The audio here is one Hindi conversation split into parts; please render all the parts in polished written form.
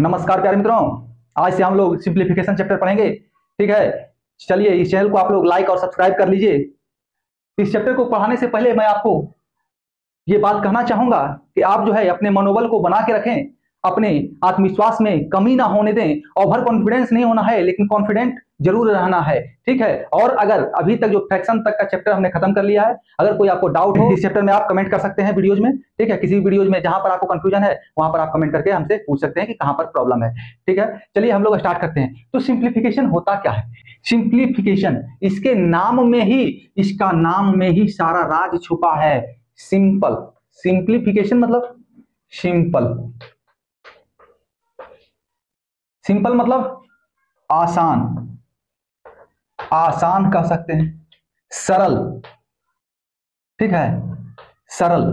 नमस्कार प्यारे मित्रों, आज से हम लोग सिंप्लीफिकेशन चैप्टर पढ़ेंगे। ठीक है, चलिए इस चैनल को आप लोग लाइक और सब्सक्राइब कर लीजिए। इस चैप्टर को पढ़ाने से पहले मैं आपको ये बात कहना चाहूंगा कि आप जो है अपने मनोबल को बना के रखें, अपने आत्मविश्वास में कमी ना होने दें। ओवर कॉन्फिडेंस नहीं होना है, लेकिन कॉन्फिडेंट जरूर रहना है। ठीक है, और अगर अभी तक जो फ्रैक्शन तक का चैप्टर हमने खत्म कर लिया है, अगर कोई आपको डाउट हो इस चैप्टर में आप कमेंट कर सकते हैं वीडियोज में। ठीक है, किसी भी वीडियोज में जहां पर आपको कंफ्यूजन है वहां पर आप कमेंट करके हमसे पूछ सकते हैं कि कहां पर प्रॉब्लम है। ठीक है, चलिए हम लोग स्टार्ट करते हैं। तो सिंप्लीफिकेशन होता क्या है? सिंप्लीफिकेशन, इसके नाम में ही, इसका नाम में ही सारा राज छुपा है। सिंपल, सिंप्लीफिकेशन मतलब सिंपल। सिंपल मतलब आसान, आसान कह सकते हैं, सरल। ठीक है, सरल।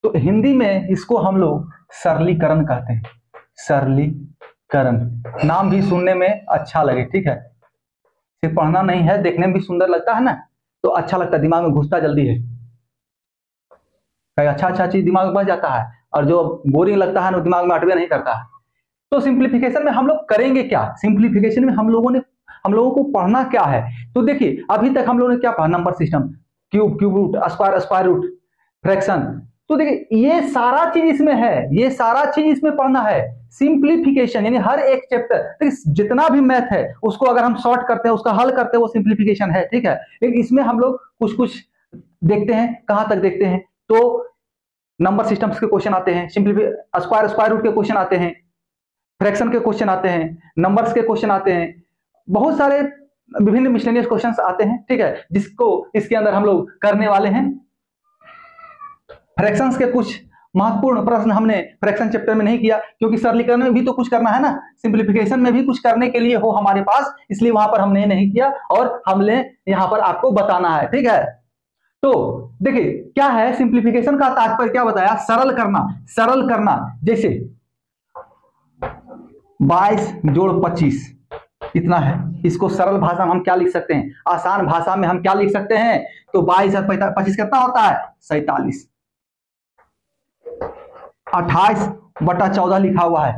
तो हिंदी में इसको हम लोग सरलीकरण कहते हैं। सरलीकरण, नाम भी सुनने में अच्छा लगे। ठीक है, सिर्फ पढ़ना नहीं है, देखने में भी सुंदर लगता है ना, तो अच्छा लगता है, दिमाग में घुसता जल्दी है। अच्छा अच्छा चीज दिमाग में बस जाता है, और जो बोरिंग लगता है ना दिमाग में अटवे नहीं करता है। तो सिंप्लीफिकेशन में हम लोग करेंगे क्या? सिंप्लीफिकेशन में हम लोगों को पढ़ना क्या है? तो देखिए, अभी तक हम लोगों ने क्या पढ़ा? Number system, cube, cube root, square, square root, fraction. तो देखिए ये सारा चीज इसमें है, ये सारा चीज इसमें पढ़ना है। सिंप्लीफिकेशन यानी हर एक चैप्टर, जितना भी मैथ है उसको अगर हम शॉर्ट करते हैं, उसका हल करते हैं, वो सिंप्लीफिकेशन है। ठीक है, लेकिन इसमें हम लोग कुछ कुछ देखते हैं। कहां तक देखते हैं? तो नंबर सिस्टम्स के क्वेश्चन आते हैं, स्क्वायर, स्क्वायर रूट के क्वेश्चन आते हैं, फ्रैक्शन के क्वेश्चन आते हैं, नंबर्स के क्वेश्चन आते हैं, बहुत सारे विभिन्न मिसलेनियस क्वेश्चंस आते हैं। ठीक है, जिसको इसके अंदर हम लोग करने वाले हैं। फ्रैक्शंस के कुछ महत्वपूर्ण प्रश्न हमने फ्रैक्शन चैप्टर में नहीं किया, क्योंकि सरलीकरण में भी तो कुछ करना है ना, सिंप्लीफिकेशन में भी कुछ करने के लिए हो हमारे पास, इसलिए वहां पर हमने नहीं किया और हमने यहां पर आपको बताना है। ठीक है, तो देखिए क्या है सिंप्लीफिकेशन का तात्पर्य, क्या बताया? सरल करना। सरल करना, जैसे 22 जोड़ 25 इतना है, इसको सरल भाषा में हम क्या लिख सकते हैं? आसान भाषा में हम क्या लिख सकते हैं? तो 22 और 25 कितना होता है? 47। 28/14 लिखा हुआ है,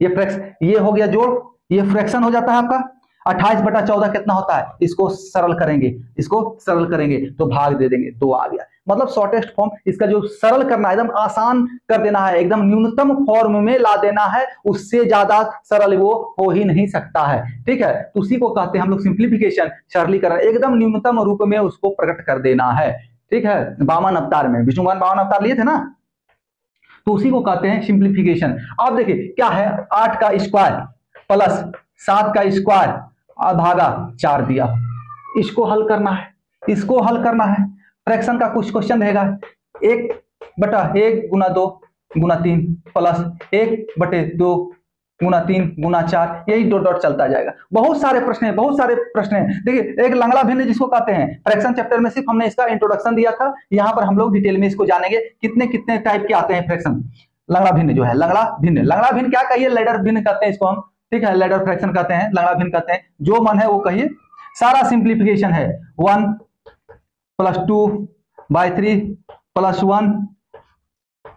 ये हो गया जोड़, ये फ्रैक्शन हो जाता है आपका। 28/14 कितना होता है? इसको सरल करेंगे, इसको सरल करेंगे तो भाग दे देंगे, 2 आ गया। मतलब शॉर्टेस्ट फॉर्म, इसका जो सरल करना है, एकदम आसान कर देना है, एकदम न्यूनतम फॉर्म में ला देना है, उससे ज्यादा सरल वो हो ही नहीं सकता है। ठीक है, तो उसी को कहते हैं हम लोग सिंप्लीफिकेशन, सरलीकरण, एकदम न्यूनतम रूप में उसको प्रकट कर देना है। ठीक है, 52 अवतार में विष्णु भगवान 52 अवतार लिए थे ना, तो उसी को कहते हैं सिंप्लीफिकेशन। अब देखिए क्या है, 8 का स्क्वायर प्लस 7 का स्क्वायर भागा 4 दिया, इसको हल करना है, इसको हल करना है। फ्रैक्शन का कुछ क्वेश्चन रहेगा, 1/1 गुना 2 गुना 3 प्लस 1/2 गुना 3 गुना 4, यही डॉट डॉट चलता जाएगा। बहुत सारे प्रश्न हैं, बहुत सारे प्रश्न हैं। देखिए एक लंगड़ा भिन्न जिसको कहते हैं, फ्रैक्शन चैप्टर में सिर्फ हमने इसका इंट्रोडक्शन दिया था, यहाँ पर हम लोग डिटेल में इसको जानेंगे कितने कितने टाइप के आते हैं फ्रैक्शन। लंगड़ा भिन्न जो है, लंगड़ा भिन्न क्या कहिए, लैडर भिन्न कहते हैं इसको हम। ठीक है, लैडर फ्रैक्शन कहते हैं, लंगड़ा भिन्न कहते हैं, जो मन है वो कहिए। सारा सिंप्लीफिकेशन है, 1 + 2/3 + 1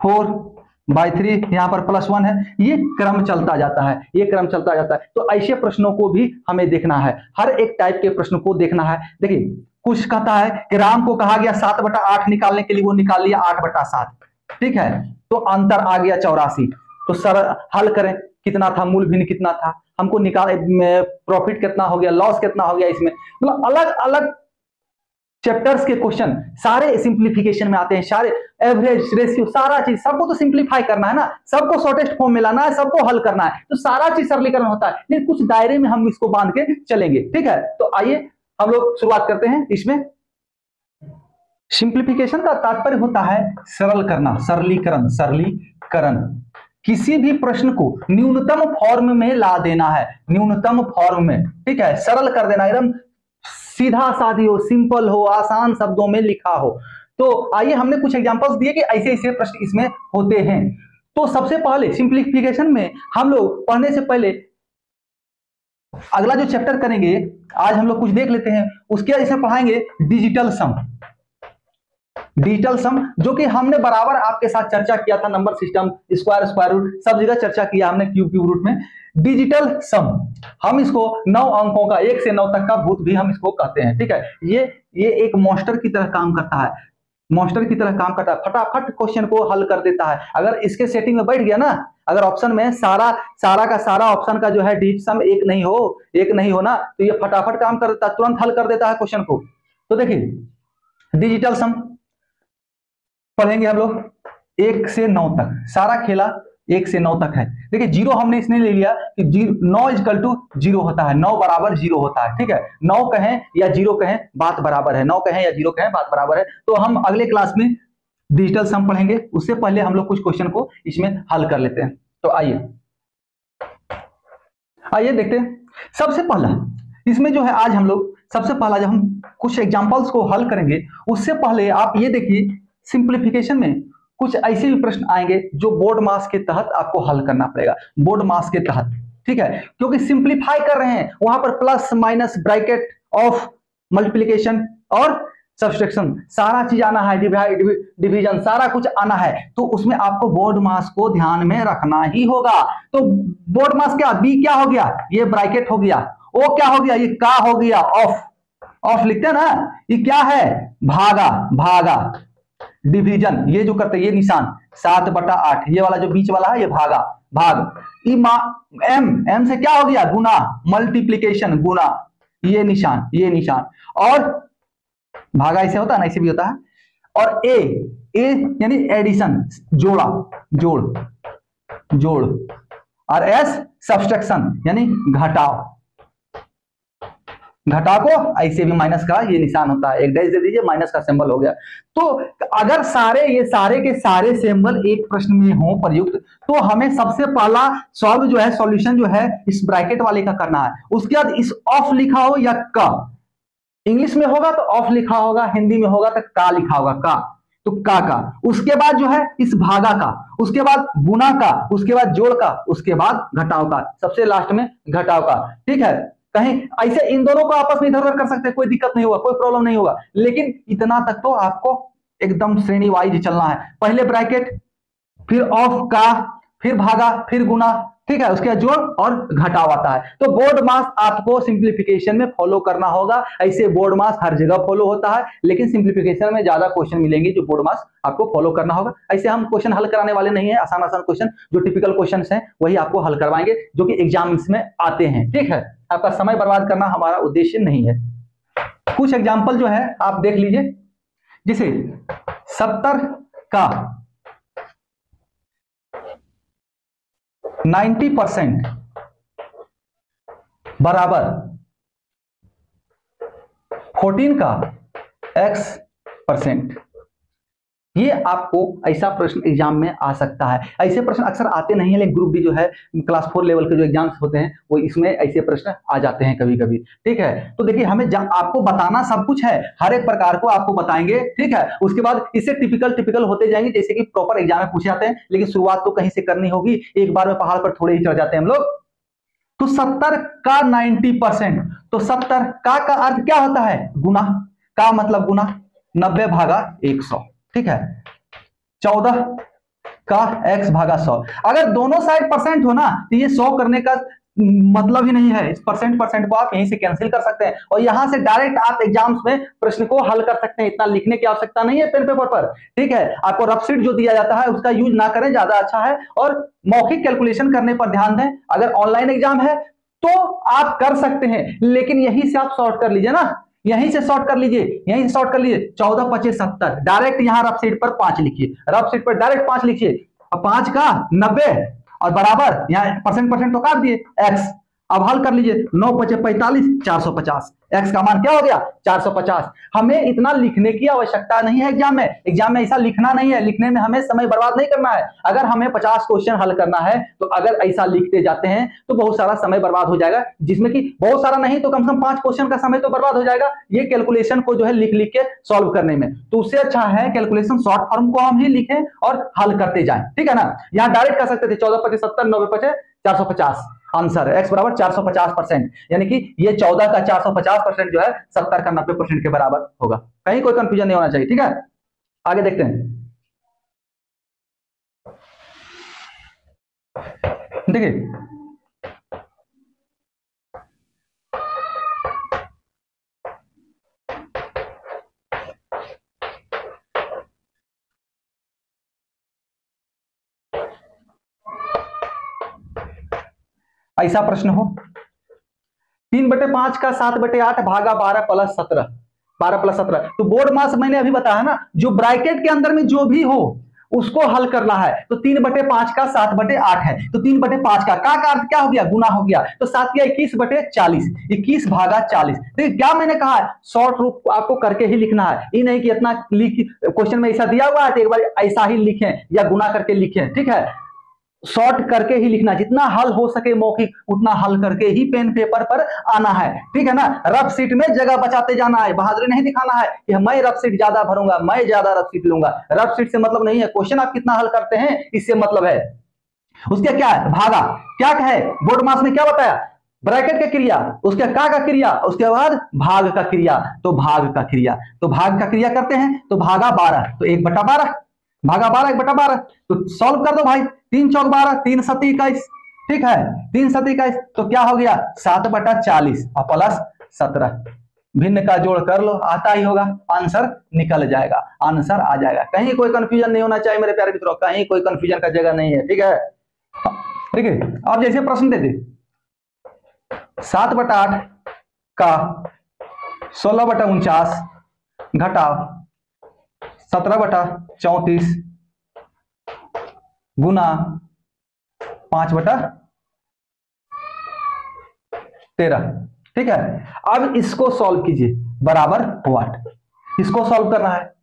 4/3, यहां पर +1 है, ये क्रम चलता जाता है, ये क्रम चलता जाता है। तो ऐसे प्रश्नों को भी हमें देखना है, हर एक टाइप के प्रश्न को देखना है। देखिए कुछ कहता है कि राम को कहा गया 7/8 निकालने के लिए, वो निकाल लिया 8/7। ठीक है, तो अंतर आ गया 84। तो सर हल करें, कितना था मूल भिन्न, कितना था, हमको निकाल, प्रॉफिट कितना हो गया, लॉस कितना हो गया, इसमें मतलब अलग अलग चैप्टर्स के क्वेश्चन सारे सिंप्लीफिकेशन में आते हैं। सारे एवरेज, रेशियो, सारा चीज, सबको तो सिंप्लीफाई करना है ना, सबको शॉर्टेस्ट फॉर्म में लाना है, सबको हल करना है, तो सारा चीज सरलीकरण होता है, लेकिन कुछ दायरे में हम इसको बांध के चलेंगे। ठीक है, तो आइए हम लोग शुरुआत करते हैं। इसमें सिंप्लीफिकेशन का तात्पर्य होता है सरल करना, सरलीकरण, सरलीकरण। किसी भी प्रश्न को न्यूनतम फॉर्म में ला देना है, न्यूनतम फॉर्म में। ठीक है, सरल कर देना, एकदम सीधा साधी हो, सिंपल हो, आसान शब्दों में लिखा हो। तो आइए हमने कुछ एग्जांपल्स दिए कि ऐसे ऐसे प्रश्न इसमें होते हैं। तो सबसे पहले सिंप्लीफिकेशन में हम लोग पढ़ने से पहले अगला जो चैप्टर करेंगे, आज हम लोग कुछ देख लेते हैं, उसके बाद इसमें पढ़ाएंगे डिजिटल सम। डिजिटल सम, जो कि हमने बराबर आपके साथ चर्चा किया था, नंबर सिस्टम, स्क्वायर रूट, सब जगह चर्चा किया हमने क्यूब रूट में। डिजिटल सम हम इसको 9 अंकों का 1 से 9 तक का भूत भी हम इसको कहते हैं, ठीक है। ये एक मॉन्स्टर की तरह काम करता है, मॉन्स्टर की तरह काम करता है, फटाफट क्वेश्चन को हल कर देता है। अगर इसके सेटिंग में बैठ गया ना, अगर ऑप्शन में सारा का सारा ऑप्शन का जो है डिजिट सम एक नहीं हो ना, तो ये फटाफट काम कर देता है, तुरंत हल कर देता है क्वेश्चन को। तो देखिए डिजिटल सम पढ़ेंगे हम लोग 1 से 9 तक, सारा खेला 1 से 9 तक है। देखिए जीरो हमने इसने ले लिया कि 9 इक्वल टू 0 होता है, 9 बराबर 0 होता है, ठीक है। 9 कहें या 0 कहें बात बराबर है, 9 कहें या 0 कहें बात बराबर है। तो हम अगले क्लास में डिजिटल सम पढ़ेंगे, उससे पहले हम लोग कुछ क्वेश्चन को इसमें हल कर लेते हैं। तो आइए देखते हैं। सबसे पहला इसमें जो है, आज हम लोग सबसे पहला जब हम कुछ एग्जांपल्स को हल करेंगे, उससे पहले आप ये देखिए सिंप्लीफिकेशन में कुछ ऐसे भी प्रश्न आएंगे जो बोर्ड मास के तहत आपको हल करना पड़ेगा, बोर्ड मास के तहत, ठीक है। क्योंकि सिंप्लीफाई कर रहे हैं, वहां पर plus minus bracket of multiplication और सब्सट्रैक्शन सारा चीज आना है, डिवीजन सारा कुछ आना है, तो उसमें आपको बोर्ड मास को ध्यान में रखना ही होगा। तो बोर्ड मास क्या, बी क्या हो गया, ये ब्रैकेट हो गया, ओ क्या हो गया, ये का हो गया, ऑफ लिखते हैं ना, ये क्या है, भागा, डिवीजन, ये जो करते हैं ये निशान 7/8, ये वाला जो बीच वाला है ये भाग, एम से क्या हो गया, गुना, मल्टीप्लिकेशन गुना, ये निशान, और भागा ऐसे होता है ना, ऐसे भी होता है। और ए यानी एडिशन, जोड़, और एस सब्सट्रैक्शन यानी घटाव को ऐसे भी माइनस का ये निशान होता है, एक डैश दे दीजिए, माइनस का सिंबल हो गया। तो अगर ये सारे के सारे सिंबल एक प्रश्न में हो प्रयुक्त, तो हमें सबसे पहला सॉल्व जो है, सॉल्यूशन जो है इस ब्रैकेट वाले का करना है। उसके बाद इस ऑफ लिखा हो या का, इंग्लिश में होगा तो ऑफ लिखा होगा, हिंदी में होगा तो का लिखा होगा, तो का, उसके बाद जो है इस भागा का, उसके बाद गुना का, उसके बाद जोड़ का, उसके बाद घटाव का, सबसे लास्ट में घटाव का, ठीक है। कहीं ऐसे इन दोनों को आपस में इधर उधर कर सकते हैं, कोई दिक्कत नहीं होगा, कोई प्रॉब्लम नहीं होगा, लेकिन इतना तक तो आपको एकदम श्रेणी वाइज चलना है। पहले ब्रैकेट, फिर ऑफ का, फिर भागा, फिर गुना, ठीक है, उसके बाद जोड़ और घटाव आता है। तो बोर्ड मास आपको सिंप्लीफिकेशन में फॉलो करना होगा। ऐसे बोर्ड मास हर जगह फॉलो होता है, लेकिन सिंप्लीफिकेशन में ज्यादा क्वेश्चन मिलेंगे जो बोर्ड मास आपको फॉलो करना होगा। ऐसे हम क्वेश्चन हल कराने वाले नहीं है, आसान क्वेश्चन जो टिपिकल क्वेश्चन हैं वही आपको हल करवाएंगे, जो कि एग्जाम्स में आते हैं, ठीक है। आपका समय बर्बाद करना हमारा उद्देश्य नहीं है। कुछ एग्जाम्पल जो है आप देख लीजिए, जैसे 70 का 90% बराबर 14 का x%। ये आपको ऐसा प्रश्न एग्जाम में आ सकता है। ऐसे प्रश्न अक्सर आते नहीं है, लेकिन ग्रुप डी जो है क्लास 4 लेवल के जो एग्जाम्स होते हैं वो इसमें ऐसे प्रश्न आ जाते हैं कभी कभी, ठीक है। तो देखिए हमें आपको बताना सब कुछ है, हर एक प्रकार को आपको बताएंगे, ठीक है। उसके बाद इससे टिपिकल होते जाएंगे, जैसे कि प्रॉपर एग्जाम में पूछे जाते हैं, लेकिन शुरुआत तो कहीं से करनी होगी, एक बार में पहाड़ पर थोड़े ही चढ़ जाते हैं हम लोग। तो 70 का 90%, तो 70 का अर्थ क्या होता है, गुना, का मतलब गुना, 90 भागा 100, ठीक है। 14 का x भागा 100, अगर दोनों साइड परसेंट हो ना तो ये 100 करने का मतलब ही नहीं है। इस परसेंट को आप यहीं से कैंसिल कर सकते हैं और यहां से डायरेक्ट आप एग्जाम्स में प्रश्न को हल कर सकते हैं। इतना लिखने की आवश्यकता नहीं है पेन पेपर पर, ठीक है। आपको रफ शीट जो दिया जाता है उसका यूज ना करें, ज्यादा अच्छा है, और मौखिक कैलकुलेशन करने पर ध्यान दें। अगर ऑनलाइन एग्जाम है तो आप कर सकते हैं, लेकिन यहीं से आप सॉर्ट कर लीजिए ना, यहीं से शॉर्ट कर लीजिए, यहीं से शॉर्ट कर लीजिए। 14 25 70, डायरेक्ट यहां रफ शीट पर 5 लिखिए, रफ शीट पर डायरेक्ट 5 लिखिए। अब 5 का 90 और बराबर यहां परसेंट तो काट दिए x। अब हल कर लीजिए, 9 5 45, 450, x का मान क्या हो गया 450। हमें इतना लिखने की आवश्यकता नहीं है एग्जाम में ऐसा लिखना नहीं है, लिखने में हमें समय बर्बाद नहीं करना है। अगर हमें 50 क्वेश्चन हल करना है तो अगर ऐसा लिखते जाते हैं तो बहुत सारा समय बर्बाद हो जाएगा, जिसमें कि बहुत सारा नहीं तो कम से कम 5 क्वेश्चन का समय तो बर्बाद हो जाएगा ये कैलकुलेशन को जो है लिख के सॉल्व करने में। तो उससे अच्छा है कैलकुलेशन शॉर्ट फॉर्म को हम ही लिखें और हल करते जाएं, ठीक है ना। यहाँ डायरेक्ट कर सकते थे 14 25 70, 90 25 450, आंसर x बराबर 450%, यानी कि ये 14 का 450% जो है 70 का 90% के बराबर होगा। कहीं कोई कंफ्यूजन नहीं होना चाहिए, ठीक है। आगे देखते हैं। देखिए ऐसा प्रश्न हो 3/5 का 7/8 भागा 12+17, 12+17, तो बोर्ड मास मैंने अभी बताया ना, जो ब्रैकेट के अंदर में जो भी हो उसको हल करना है। तो 3/5 का 7/8 है, तो 3/5 का अर्थ क्या हो गया, गुना हो गया, तो 7 किया 21/40, 21 भागा 40। तो क्या मैंने कहा है, शॉर्ट रूप आपको करके ही लिखना है, ये नहीं कि इतना लिख, क्वेश्चन में ऐसा दिया हुआ है तो एक बार ऐसा ही लिखें या गुना करके लिखें, ठीक है, शॉर्ट करके ही लिखना, जितना हल हो सके मौखिक उतना हल करके ही पेन पेपर पर आना है, ठीक है ना। रफ सीट में जगह बचाते जाना है, बहादुरी नहीं दिखाना है कि मैं रफ सीट ज्यादा भरूंगा, मैं ज्यादा रफ सीट लूंगा। रफ सीट से मतलब नहीं है, क्वेश्चन आप कितना हल करते हैं इससे मतलब है। उसके क्या है, भागा, क्या है बोर्ड मास ने क्या बताया, ब्रैकेट का क्रिया, उसके का क्रिया, उसके बाद भाग का क्रिया, तो भाग का क्रिया, तो भाग का क्रिया करते हैं, तो भागा 12, तो 1/12, भागा 12 1/12, तो सॉल्व कर दो भाई, 3 चौक 12, 3 सती 21, ठीक है, 3 सती 21, तो क्या हो गया 7/40 और प्लस 17, भिन्न का जोड़ कर लो, आता ही होगा, आंसर निकल जाएगा, आंसर आ जाएगा। कहीं कोई कंफ्यूजन नहीं होना चाहिए मेरे प्यारे मित्रों, कहीं कोई कंफ्यूजन का जगह नहीं है, ठीक है। ठीक है, आप जैसे प्रश्न देते 7/8 का 16/49 घटाव 17/34 गुना 5/13, ठीक है। अब इसको सॉल्व कीजिए, बराबर व्हाट, इसको सॉल्व करना है।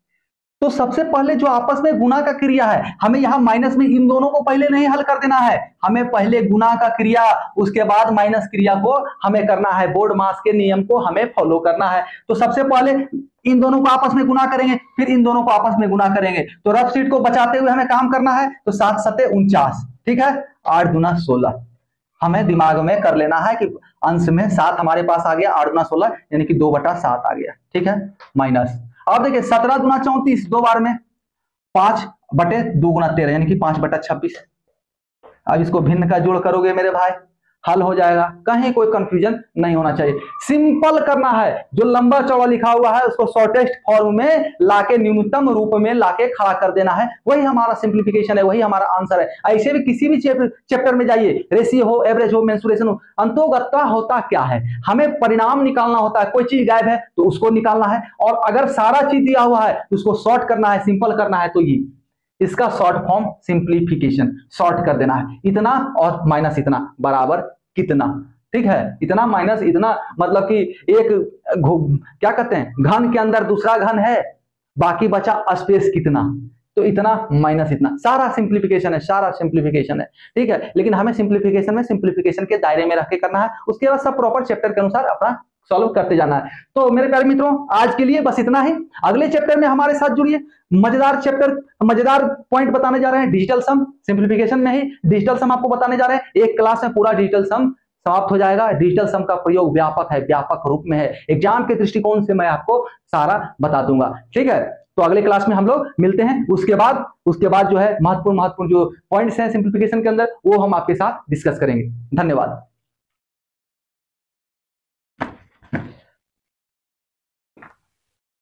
तो सबसे पहले जो आपस में गुना का क्रिया है, हमें यहां माइनस में इन दोनों को पहले नहीं हल कर देना है, हमें पहले गुना का क्रिया उसके बाद माइनस क्रिया को हमें करना है, बोर्ड मास के नियम को हमें फॉलो करना है। तो सबसे पहले इन दोनों को आपस में गुना करेंगे, फिर इन दोनों को आपस में गुना करेंगे, तो रफ सीट को बचाते हुए हमें काम करना है। तो 7 सते 49, ठीक है, 8 दूना 16, हमें दिमाग में कर लेना है कि अंश में 7 हमारे पास आ गया, 8 दूना 16 यानी कि 2/7 आ गया, ठीक है, माइनस। अब देखिए 17 दूना 34, 2 बार में 5/2 गुना 13 यानी कि 5/26। अब इसको भिन्न का जोड़ करोगे मेरे भाई, हल हो जाएगा, कहीं कोई कंफ्यूजन नहीं होना चाहिए। सिंपल करना है, जो लंबा चौड़ा लिखा हुआ है उसको शॉर्टेस्ट फॉर्म में लाके न्यूनतम रूप में लाके खड़ा कर देना है, वही हमारा सिंप्लीफिकेशन है, वही हमारा आंसर है। ऐसे भी किसी भी चैप्टर में जाइए, रेशियो हो, एवरेज हो, मेंसुरेशन हो, अंतोगत्वा होता क्या है, हमें परिणाम निकालना होता है, कोई चीज गायब है तो उसको निकालना है, और अगर सारा चीज दिया हुआ है तो उसको शॉर्ट करना है, सिंपल करना है। तो ये इसका शॉर्ट फॉर्म सिंप्लीफिकेशन, शॉर्ट कर देना है, इतना और माइनस इतना बराबर कितना, ठीक है, इतना माइनस इतना, मतलब कि एक क्या कहते हैं, घन के अंदर दूसरा घन है, बाकी बचा स्पेस कितना, तो इतना माइनस इतना, सारा सिंप्लीफिकेशन है, सारा सिंप्लीफिकेशन है, ठीक है। लेकिन हमें सिंप्लीफिकेशन में सिंप्लीफिकेशन के दायरे में रख के करना है, उसके बाद सब प्रॉपर चैप्टर के अनुसार अपना सॉल्व करते जाना है। तो मेरे प्यारे मित्रों आज के लिए बस इतना ही, अगले चैप्टर में हमारे साथ जुड़िए, मजेदार चैप्टर, मजेदार पॉइंट बताने जा रहे हैं, डिजिटल सम, सिंप्लीफिकेशन में ही डिजिटल सम आपको बताने जा रहे हैं, एक क्लास में पूरा डिजिटल सम समाप्त हो जाएगा। डिजिटल सम का प्रयोग व्यापक है, व्यापक रूप में है, एग्जाम के दृष्टिकोण से मैं आपको सारा बता दूंगा, ठीक है। तो अगले क्लास में हम लोग मिलते हैं, उसके बाद जो है महत्वपूर्ण जो पॉइंट्स हैं सिंप्लीफिकेशन के अंदर वो हम आपके साथ डिस्कस करेंगे। धन्यवाद।